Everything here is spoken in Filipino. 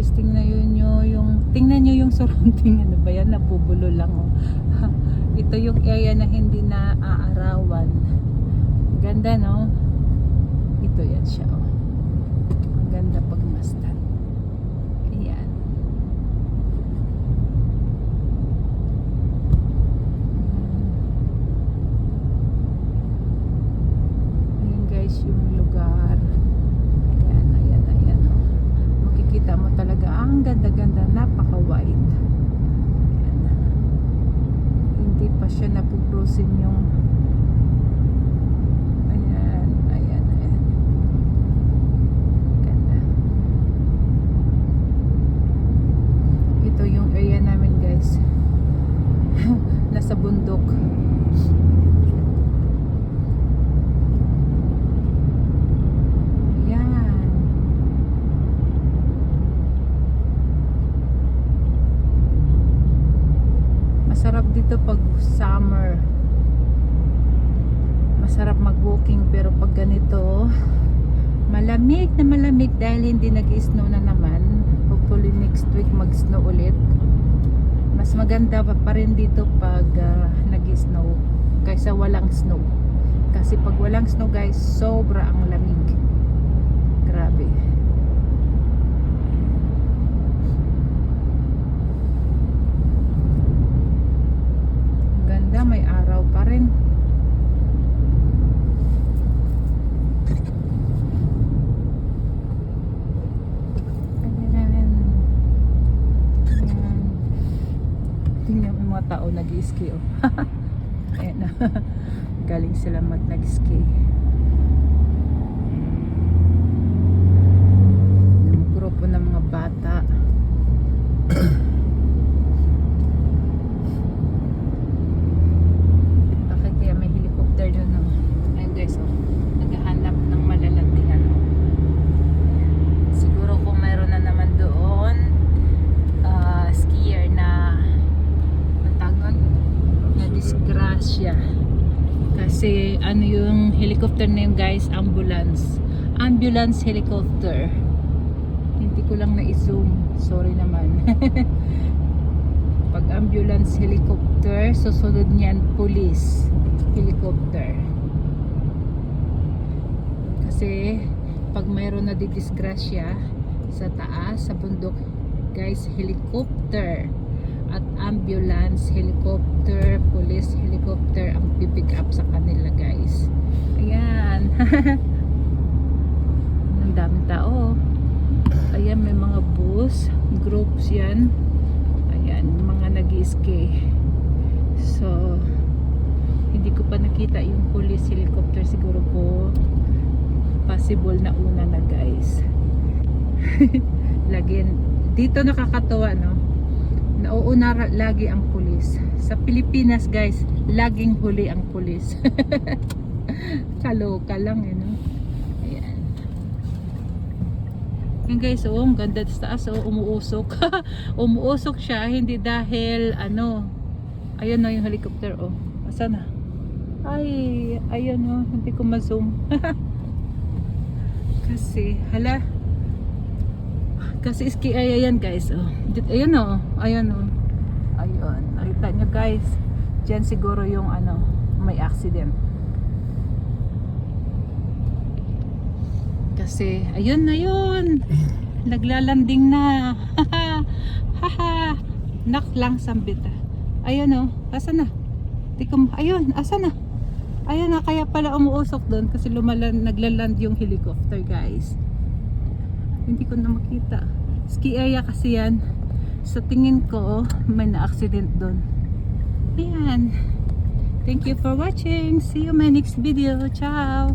guys, tingnan nyo yung surrounding. Ano ba yan? Nabubulo lang oh. Ito yung area na hindi na aarawan. Ganda no? Ito yan siya oh. Ang ganda pagmasdan. Ayan. Ayan guys yung lugar. Ayan oh. Makikita mo talaga ang ganda-ganda, napaka-wide. Ayan. Hindi pa siya napuprusin yung ayan. Ganda. Ito yung area namin guys. Nasa bundok. Masarap dito pag summer. Masarap mag-walking, pero pag ganito malamig na malamig dahil hindi nag-snow na naman. Hopefully next week mag-snow ulit. Mas maganda pa rin dito pag nag-snow kaysa walang snow. Kasi pag walang snow guys, sobra ang lamig. Grabe. May araw pa rin. Ayan. Tingnan mo yung mga tao nag-ski oh. Ayan na. Galing sila nag-ski. Yung grupo ng mga bata. Kasi ano yung helicopter na yung guys, ambulance helicopter. Hindi ko lang na-zoom, sorry naman. Pag ambulance helicopter, susunod niyan police helicopter. Kasi pag mayroon na didisgrasya sa taas, sa bundok guys, helicopter at ambulance helicopter, police helicopter ang pipick up sa kanila guys. Ayan. Ang daming tao. Ayan, may mga bus groups yan. Ayan, mga nag-ski. So hindi ko pa nakita yung police helicopter. Siguro po possible na una na guys. Lagyan dito nakakatawa no, nauuna lagi ang pulis. Sa Pilipinas guys, laging huli ang pulis. Kaloka lang no? Ayan. Yan guys, oh, ang ganda sa taas, oh, umuusok. Umuusok siya, hindi dahil ano, ayun na yung helicopter, oh. Asan na? Ay, ayun oh, hindi ko ma-zoom. Kasi, hala. Kasi ski area yan guys oh. Ayun oh, ayun oh. Ayun, nakita nyo guys. Diyan siguro yung ano, may accident. Kasi ayun na yun. Naglalanding na. Haha. Nak lang sambita. Ayun oh, asan na? Ayun, asan na? Ayun na, kaya pala umuusok doon kasi naglaland yung helicopter guys. Hindi ko na makita. Ski area kasi yan. Sa tingin ko may na-accident doon. Ayan. Thank you for watching. See you in my next video. Ciao.